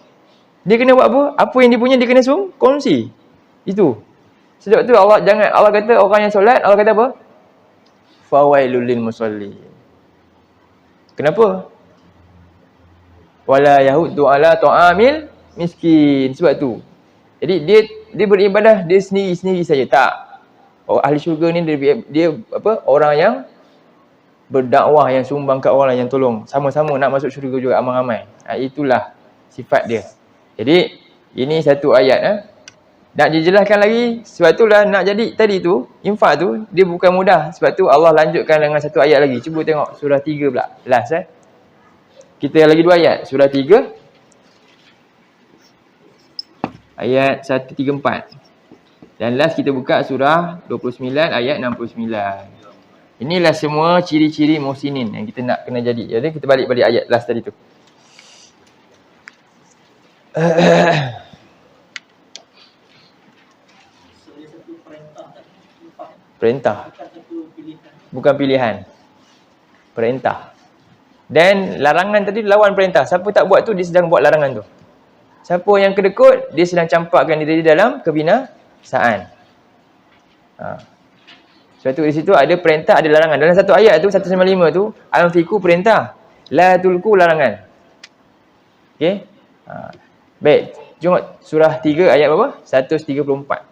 Dia kena buat apa? Apa yang dia punya dia kena kongsi. Itu. Sebab tu Allah kata orang yang solat, Allah kata apa? Fawailul lil musallin. Kenapa? Wala yahuddu ala ta'amil miskin. Sebab tu. Jadi dia beribadah dia sendiri-sendiri saja. Tak. Ahli syurga ni dia apa? Orang yang berdakwah, yang sumbang kat orang lain, yang tolong. Sama-sama nak masuk syurga juga ramai-ramai. Itulah sifat dia. Jadi ini satu ayat. Nak dijelaskan lagi, sebab itulah nak jadi tadi tu, infak tu, dia bukan mudah. Sebab tu Allah lanjutkan dengan satu ayat lagi. Cuba tengok surah 3 pula. Last Kita lagi 2 ayat. Surah 3. Ayat 134. Dan last kita buka surah 29 ayat 69. Inilah semua ciri-ciri muhsinin yang kita nak kena jadi. Jadi kita balik ayat last tadi tu. Perintah. Bukan pilihan. Perintah. Dan larangan tadi lawan perintah. Siapa tak buat tu, dia sedang buat larangan tu. Siapa yang kedekut, dia sedang campakkan diri dalam kebinasaan. Sebab tu di situ ada perintah, ada larangan. Dalam satu ayat tu, 195 tu, anfiku perintah. La tulku larangan. Okey? Baik. Jom surah 3 ayat berapa? 134.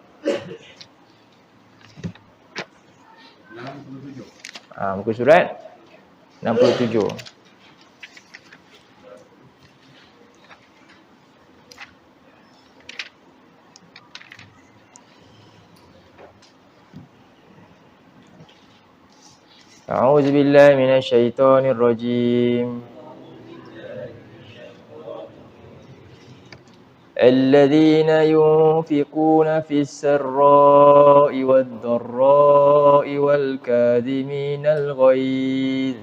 Muka surat 67. أعوذ بالله من الشيطان الرجيم الذين ينفقون في السراء والضراء والكاظمين الغيظ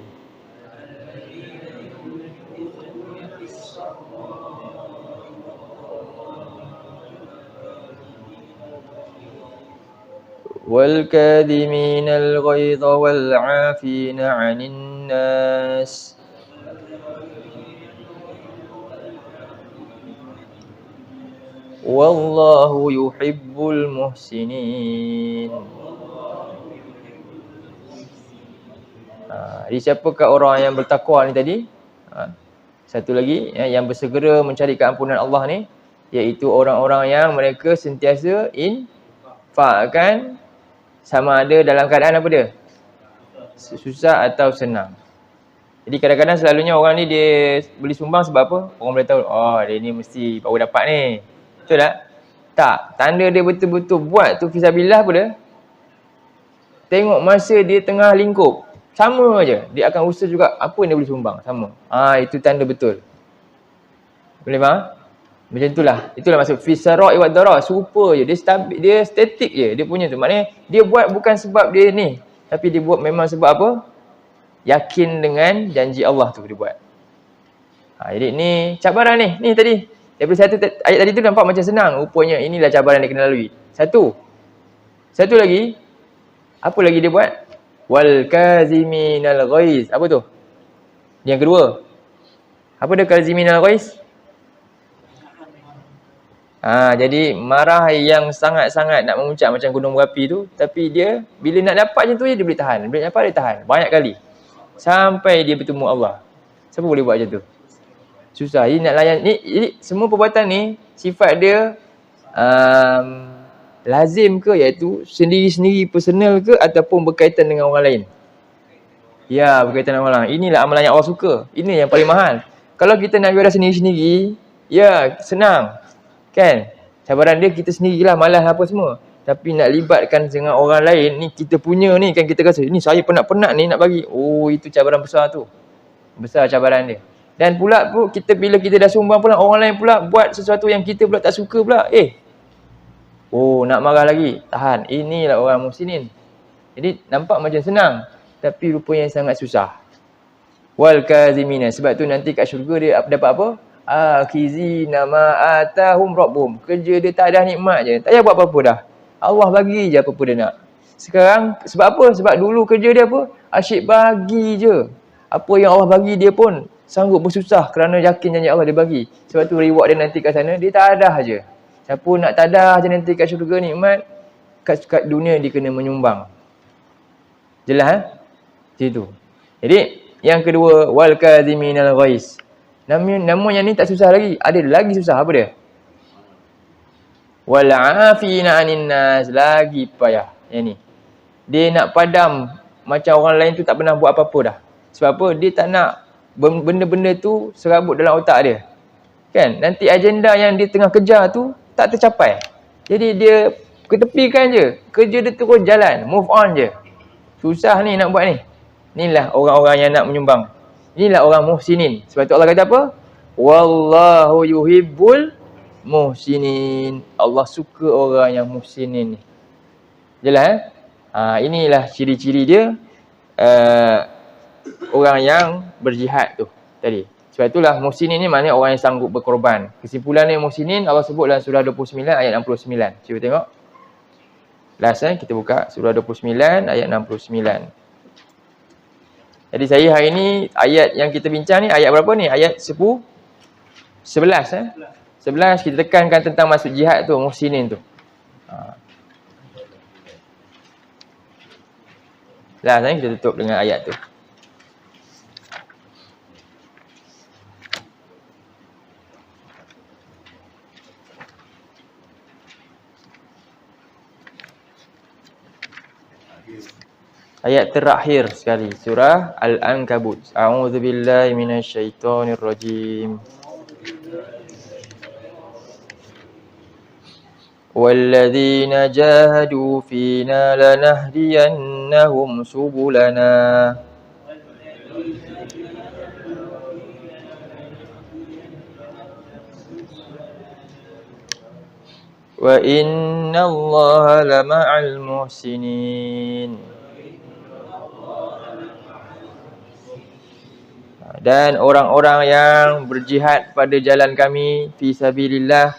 والكاظمين الغيظ والعافين عن الناس والله يحب المحسنين. Jadi siapakah orang yang bertakwa ni tadi? Satu lagi yang bersegera mencari keampunan Allah ni, iaitu orang-orang yang mereka sentiasa infakkan sama ada dalam keadaan apa dia? Susah atau senang. Jadi kadang-kadang selalunya orang ni dia beli sumbang sebab apa? Orang boleh tahu, oh dia ni mesti baru dapat ni. Betul tak? Tak. Tanda dia betul-betul buat tu fisabilillah apa dia? Tengok masa dia tengah lingkup. Sama aja. Dia akan usaha juga apa yang dia boleh sumbang. Sama. Itu tanda betul. Boleh faham? Macam itulah. Itulah maksud fisara' wa dara. Serupa je. Dia statik je. Dia punya tu. Maknanya dia buat bukan sebab dia ni. Tapi dia buat memang sebab apa? Yakin dengan janji Allah tu dia buat. Jadi ni cabaran ni. Ni tadi. Daripada ayat tadi tu nampak macam senang. Rupanya inilah cabaran dia kena lalui. Satu lagi. Apa lagi dia buat? Wal kaziminal ghaiz. Apa tu? Yang kedua. Apa dia kaziminal ghaiz? Jadi marah yang sangat-sangat nak memuncak macam gunung berapi tu, tapi dia bila nak dapat macam tu dia boleh tahan. Bila dapat dia tahan banyak kali. Sampai dia bertemu Allah. Siapa boleh buat macam tu? Susah. Ini nak layan ni semua perbuatan ni sifat dia lazim ke, iaitu sendiri-sendiri personal ke ataupun berkaitan dengan orang lain? Ya, berkaitan dengan orang lain. Inilah amalan yang Allah suka. Ini yang paling mahal. Kalau kita nak biar sendiri-sendiri, ya senang. Kan? Cabaran dia kita sendirilah, malas apa semua. Tapi nak libatkan dengan orang lain, ni kita punya ni kan kita rasa, ni saya penat-penat ni nak bagi. Itu cabaran besar tu. Besar cabaran dia. Dan pula bila kita dah sumbang pula, orang lain pula buat sesuatu yang kita pula tak suka pula. Nak marah lagi. Tahan. Inilah orang muhsinin. Jadi nampak macam senang. Tapi rupanya sangat susah. Wal kazimina. Sebab tu nanti kat syurga dia dapat apa? Akhizina ma atahum rabbuhum. Kerja dia tak ada nikmat je. Tak payah buat apa-apa dah. Allah bagi je apa-apa dia nak. Sekarang sebab apa? Sebab dulu kerja dia apa? Asyik bagi je. Apa yang Allah bagi dia pun sanggup bersusah kerana yakin janji Allah dia bagi. Sebab tu reward dia nanti kat sana dia tadah je. Siapa nak tadah je nanti kat syurga nikmat, kat dunia dia kena menyumbang. Jelas Itu. Jadi yang kedua, wal kaziminal ghaiz. Nama yang ni tak susah lagi. Ada lagi susah apa dia? Wal afina 'anin nas, lagi payah. Yang ni. Dia nak padam macam orang lain tu tak pernah buat apa-apa dah. Sebab apa? Dia tak nak benda-benda tu serabut dalam otak dia. Kan? Nanti agenda yang dia tengah kejar tu tak tercapai. Jadi dia ketepikan je. Kerja dia terus jalan. Move on je. Susah ni nak buat ni. Inilah orang-orang yang nak menyumbang. Inilah orang muhsinin. Sebab tu Allah kata apa? Wallahu yuhibbul muhsinin. Allah suka orang yang muhsinin ni. Jelas inilah ciri-ciri dia orang yang berjihad tu tadi. Sebab itulah muhsinin ni maknanya orang yang sanggup berkorban. Kesimpulannya muhsinin Allah sebut dalam surah 29 ayat 69. Cuba tengok. Last kita buka surah 29 ayat 69. Jadi saya hari ni ayat yang kita bincang ni ayat berapa ni? Ayat 11 11 kita tekankan tentang masuk jihad tu, muhsinin tu. Last kita tutup dengan ayat tu. Ayat terakhir sekali surah Al-Ankabut. A'udzubillahi minasyaitonirrajim. Walladzina jahadu fina lanahdiyannahum ولنهدينهم سبلنا وإن الله لمع المحسنين. Dan orang-orang yang berjihad pada jalan kami fi sabilillah,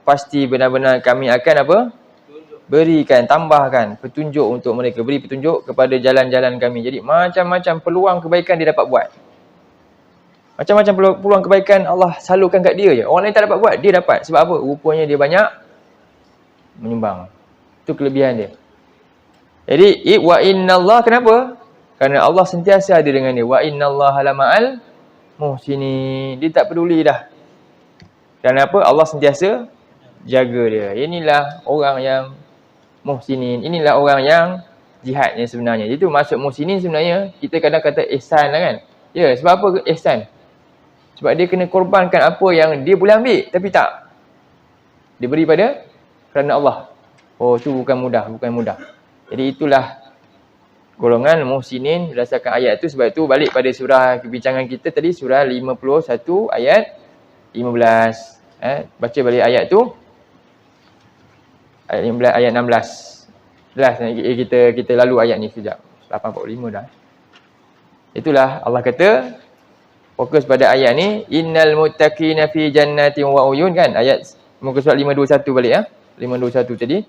pasti benar-benar kami akan apa? Berikan, tambahkan petunjuk untuk mereka, beri petunjuk kepada jalan-jalan kami. Jadi macam-macam peluang kebaikan dia dapat buat. Macam-macam peluang kebaikan Allah salurkan kat dia je. Orang lain tak dapat buat, dia dapat. Sebab apa? Rupanya dia banyak menyumbang. Itu kelebihan dia. Jadi wa innallah, kenapa? Kerana Allah sentiasa ada dengan dia. Wa innallaha lama'al muhsinin. Dia tak peduli dah. Kerana apa? Allah sentiasa jaga dia. Inilah orang yang muhsinin. Inilah orang yang jihadnya sebenarnya. Itu maksud muhsinin sebenarnya. Kita kadang kata ihsan lah kan. Ya, sebab apa ihsan? Sebab dia kena korbankan apa yang dia boleh ambil. Tapi tak. Dia beri pada kerana Allah. Oh, tu bukan mudah. Bukan mudah. Jadi itulah golongan muhsinin berdasarkan ayat tu. Sebab tu balik pada surah kebincangan kita tadi, surah 51 ayat 15. Baca balik ayat tu. Ayat 15, ayat 16. Jelas kita lalu ayat ni sekejap. 8.45 dah. Itulah Allah kata, fokus pada ayat ni, innal muttaqina fi jannatin wa uyun kan. Ayat muka surat 521 balik ya. 521 tadi.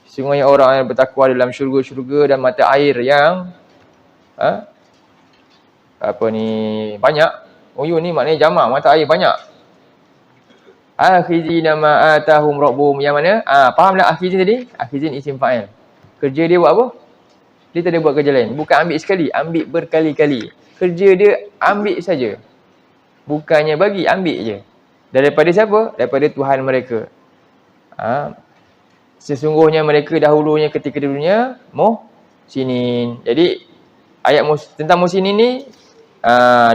Sungguhnya orang yang bertakwa dalam syurga-syurga dan mata air yang banyak. Uyun ni maknanya jamak, mata air banyak. Akhizina ma atahum rabbuhum, yang mana? Fahamlah akhizin tadi? Akhizin isim fa'il. Kerja dia buat apa? Dia tak ada buat kerja lain. Bukan ambil sekali, ambil berkali-kali. Kerja dia ambil saja. Bukannya bagi, ambil je. Daripada siapa? Daripada Tuhan mereka. Sesungguhnya mereka dahulunya ketika di dunia muhsinin. Jadi ayat tentang muhsinin ni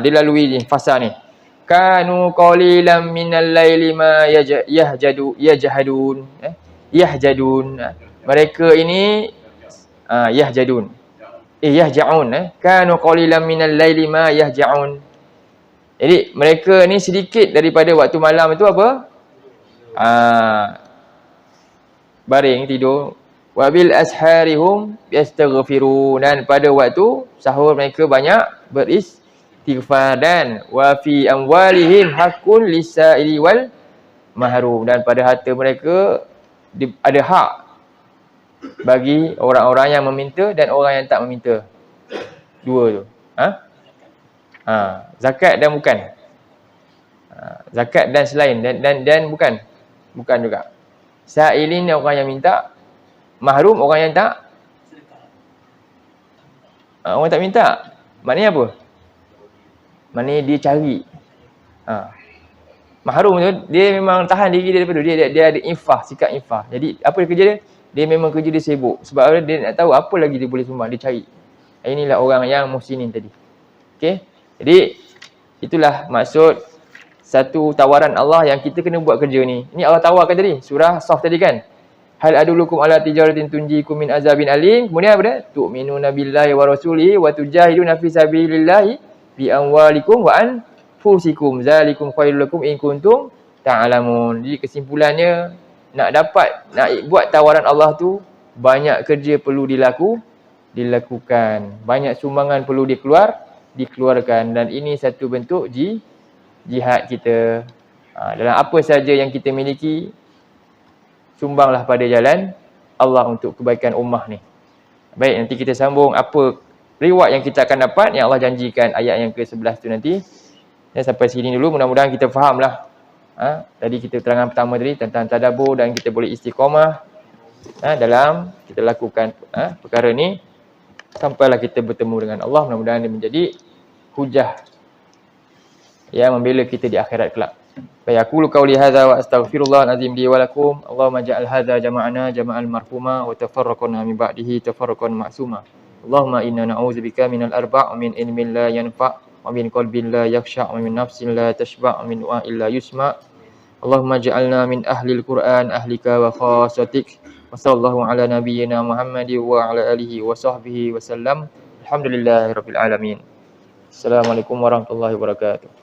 dilalui ni fasa ni. Kanu qalilan minal laili ma yajhadun. Mereka ini yahjadun. Yahja'un. Kanu qalilan minal laili ma yahja'un. Jadi mereka ni sedikit daripada waktu malam itu apa? Baring, tidur. Wabil asharihum yastaghfirun, dan pada waktu sahur mereka banyak beristighfar. Dan wa fi amwalihim haqqun lis-sa'ili wal mahrum, dan pada harta mereka ada hak bagi orang-orang yang meminta dan orang yang tak meminta. Dua tu. Zakat dan bukan. Zakat dan selain, dan bukan. Bukan juga. Sa'ilin orang yang minta, mahrum orang yang tak. Orang tak minta. Maknanya apa? Maknanya dia cari. Mahrum tu dia memang tahan diri dia daripada dia ada infah, sikap infah. Jadi apa kerja dia? Dia memang kerja dia sibuk. Sebab dia nak tahu apa lagi dia boleh sumbang, dia cari. Inilah orang yang muhsinin tadi. Okey. Jadi itulah maksud satu tawaran Allah yang kita kena buat kerja ni. Ini Allah tawarkan tadi, surah Saf tadi kan. Hal adulukum ala tijaratin tunjikum min azabin alim. Kemudian apa dia? Tu'minuna billahi wa rasulihi wa tujahiduna fi sabilillahi bi amwalikum wa anfusikum. Zalikum khairul lakum in kuntum ta'lamun. Jadi kesimpulannya, nak buat tawaran Allah tu, banyak kerja perlu dilakukan. Banyak sumbangan perlu dikeluarkan. Dan ini satu bentuk jihad kita. Dalam apa saja yang kita miliki, sumbanglah pada jalan Allah untuk kebaikan ummah ni. Baik, nanti kita sambung apa reward yang kita akan dapat yang Allah janjikan ayat yang ke-11 tu nanti. Sampai sini dulu, mudah-mudahan kita fahamlah. Tadi kita terangan pertama tadi tentang tadabbur, dan kita boleh istiqamah dalam kita lakukan perkara ni sampailah kita bertemu dengan Allah. Mudah-mudahan dia menjadi hujah yang membela kita di akhirat kelak. Baik, aku qauli hadza wa astaghfirullahal azim li wa lakum. Allahumma ja'al hadza jama'ana jama'al marhuma wa tafarraqna min ba'dihi tafarraqan ma'suma. Allahumma inna na'udzubika minal arba' min ilmin la yanfa' wa min qalbin la yakhsha' wa min nafsin la tashba' wa min du'a'in la yusma'. Allahumma ja'alna min ahlil Qur'an ahlika wa khassatik Wassallallahu ala nabiyyina Muhammad wa ala alihi wa sahbihi wasallam. Alhamdulillahirabbil alamin. Assalamualaikum warahmatullahi wabarakatuh.